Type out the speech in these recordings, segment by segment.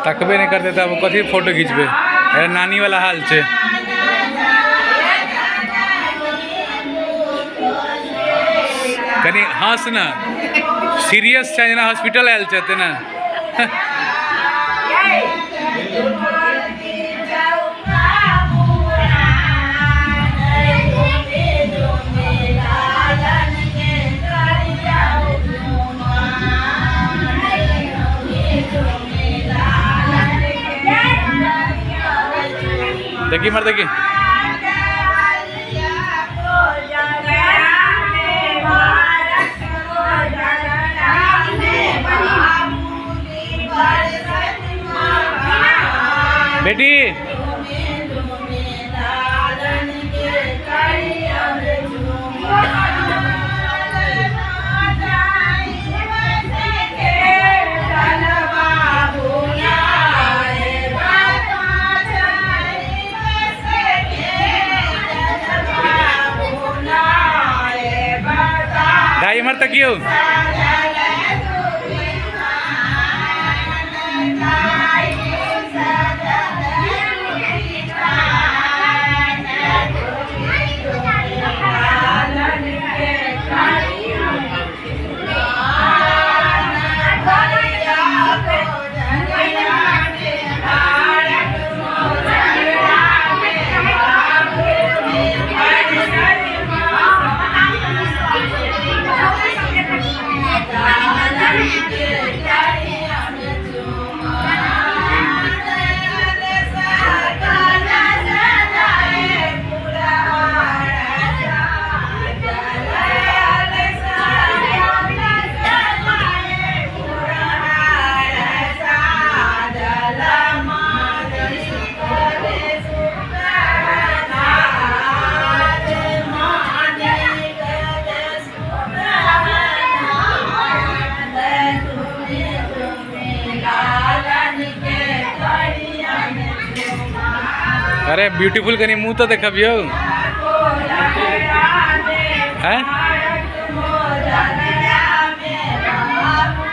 तकबे नहीं करते तब कथी फोटो खींचबे। अरे नानी वाला हाल छे। कनी हंस ना, सीरियस छे ना, हॉस्पिटल आयल छे ना। देखी मर देखी बेटी। ढाई मर तक क्यों अरे ब्यूटीफुल कनी मुँह तो देखबियो।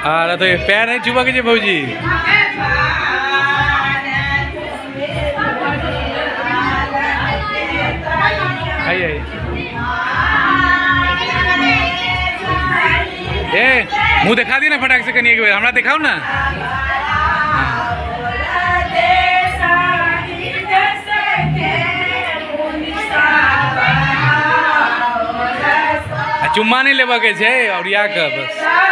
अरे तो पैर नहीं छुपा के भौजी। आई आई ए मुँह दिखा दी ना फटाक से कनी एक बार हमरा दिखाओ ना। चुम्मा नहीं लेवा के छे और या का बस।